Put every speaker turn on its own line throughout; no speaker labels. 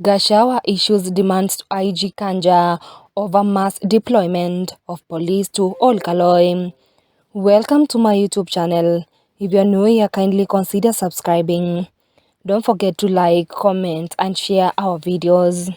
Gachagua issues demands to IG Kanja over mass deployment of police to all Kalou. Welcome to my YouTube channel. If you are new here, kindly consider subscribing. Don't forget to like, comment and share our videos.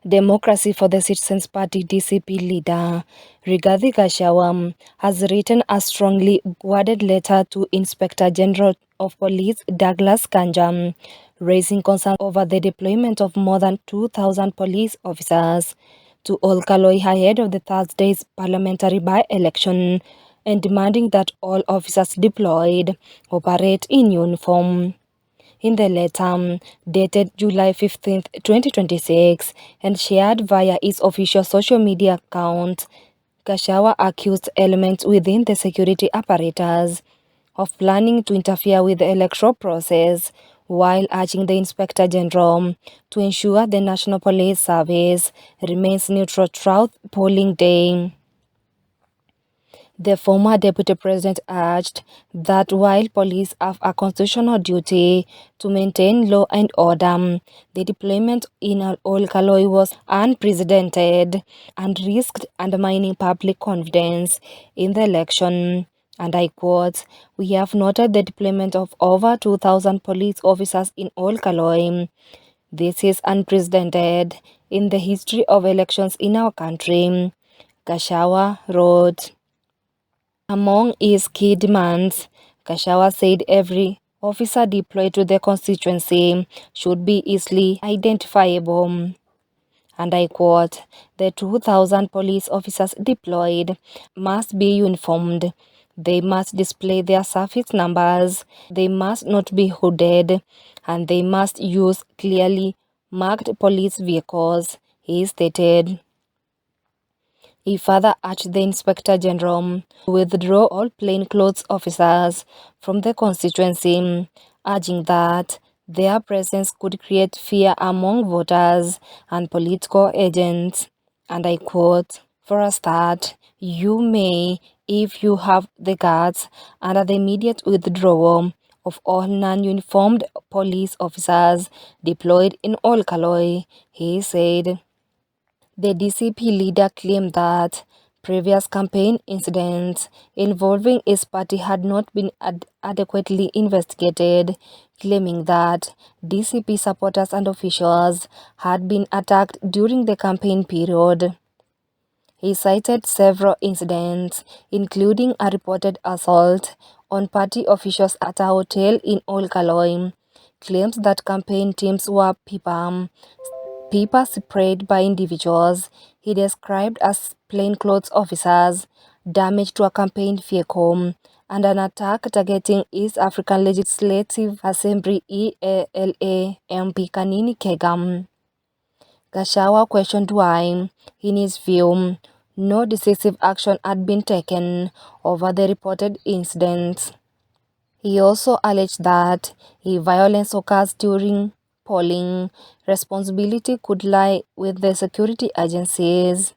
Democracy for the Citizens Party DCP leader Rigathi Gachagua has written a strongly worded letter to Inspector General of Police Douglas Kanja, raising concern over the deployment of more than 2,000 police officers to all Kalou ahead of the Thursday's parliamentary by-election and demanding that all officers deployed operate in uniform. In the letter, dated July 15, 2026, and shared via its official social media account, Gachagua accused elements within the security apparatus of planning to interfere with the electoral process, while urging the Inspector General to ensure the National Police Service remains neutral throughout polling day. The former deputy president urged that while police have a constitutional duty to maintain law and order, the deployment in all Kalou was unprecedented and risked undermining public confidence in the election. And I quote, "We have noted the deployment of over 2,000 police officers in all Kalou. This is unprecedented in the history of elections in our country," Gachagua wrote. Among his key demands, Gachagua said every officer deployed to the constituency should be easily identifiable. And I quote, "The 2,000 police officers deployed must be uniformed. They must display their service numbers. They must not be hooded. And they must use clearly marked police vehicles," he stated. He further urged the Inspector General to withdraw all plainclothes officers from the constituency, urging that their presence could create fear among voters and political agents. And I quote, "For a start, you may, if you have the guts, under the immediate withdrawal of all non-uniformed police officers deployed in all Kalou," he said. The DCP leader claimed that previous campaign incidents involving his party had not been adequately investigated, claiming that DCP supporters and officials had been attacked during the campaign period. He cited several incidents, including a reported assault on party officials at a hotel in Old Kalou, claims that campaign teams were paper sprayed by individuals he described as plainclothes officers, damage to a campaign vehicle, and an attack targeting East African Legislative Assembly EALA MP Kanini Kegam. Gachagua questioned why, in his view, no decisive action had been taken over the reported incidents. He also alleged that if violence occurs during polling, responsibility could lie with the security agencies.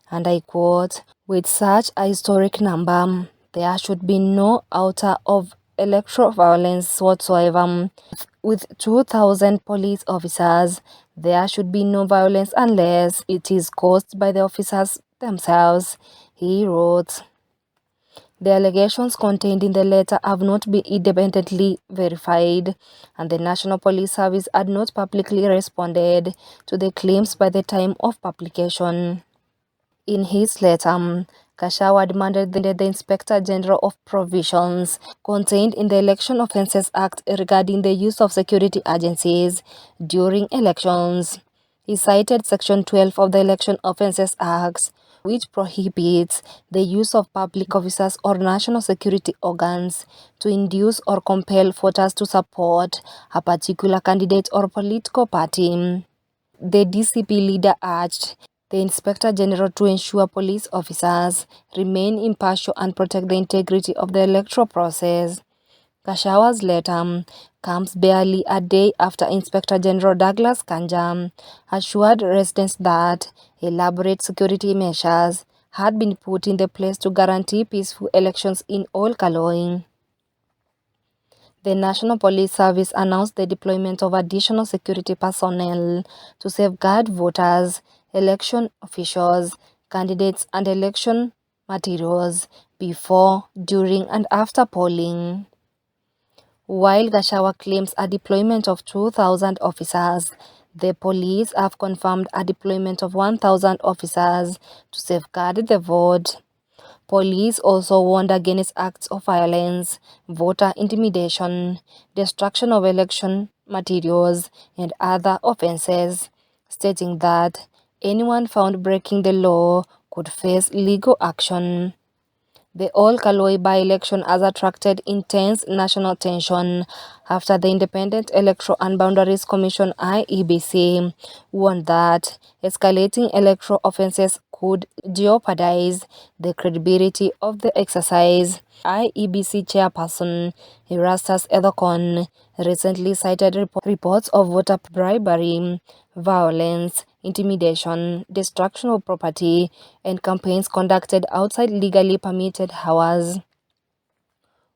And I quote, "With such a historic number, there should be no outer of electoral violence whatsoever. With 2,000 police officers, there should be no violence unless it is caused by the officers themselves," he wrote. The allegations contained in the letter have not been independently verified, and the National Police Service had not publicly responded to the claims by the time of publication. In his letter, Gachagua demanded the Inspector General of provisions contained in the Election Offences Act regarding the use of security agencies during elections. He cited Section 12 of the Election Offences Act, which prohibits the use of public officers or national security organs to induce or compel voters to support a particular candidate or political party. The DCP leader urged the Inspector General to ensure police officers remain impartial and protect the integrity of the electoral process. Gachagua's letter comes barely a day after Inspector General Douglas Kanja assured residents that elaborate security measures had been put in place to guarantee peaceful elections in all Kalou. The National Police Service announced the deployment of additional security personnel to safeguard voters, election officials, candidates, and election materials before, during, and after polling. While Gachagua claims a deployment of 2,000 officers, the police have confirmed a deployment of 1,000 officers to safeguard the vote. Police also warned against acts of violence, voter intimidation, destruction of election materials, and other offenses, stating that anyone found breaking the law could face legal action. The All Kalou by-election has attracted intense national tension after the Independent Electoral and Boundaries Commission (IEBC) warned that escalating electoral offences could jeopardize the credibility of the exercise. IEBC chairperson Erastus Ethekon recently cited reports of voter bribery, violence, intimidation, destruction of property, and campaigns conducted outside legally permitted hours,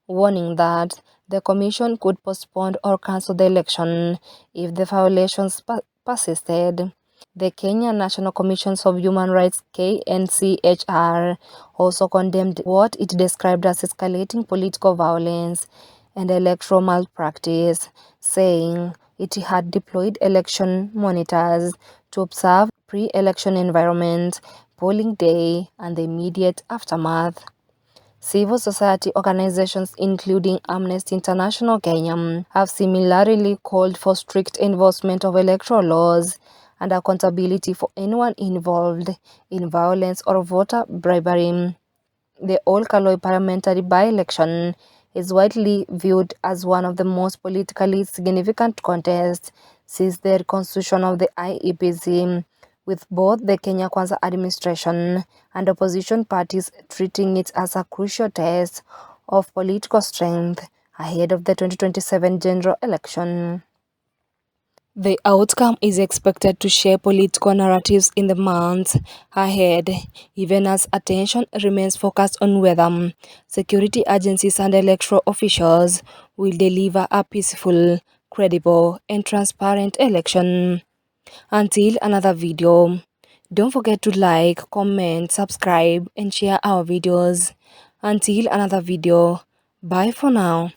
warning that the commission could postpone or cancel the election if the violations persisted. The Kenya National Commission of Human Rights (KNCHR) also condemned what it described as escalating political violence and electoral malpractice, saying it had deployed election monitors to observe pre-election environment, polling day, and the immediate aftermath. Civil society organizations including Amnesty International Kenya have similarly called for strict enforcement of electoral laws and accountability for anyone involved in violence or voter bribery. The All Kalou parliamentary by-election is widely viewed as one of the most politically significant contests since the reconstitution of the IEBC, with both the Kenya Kwanza administration and opposition parties treating it as a crucial test of political strength ahead of the 2027 general election. The outcome is expected to shape political narratives in the months ahead, even as attention remains focused on whether security agencies and electoral officials will deliver a peaceful, credible, and transparent election. Until another video, don't forget to like, comment, subscribe, and share our videos. Until another video, bye for now.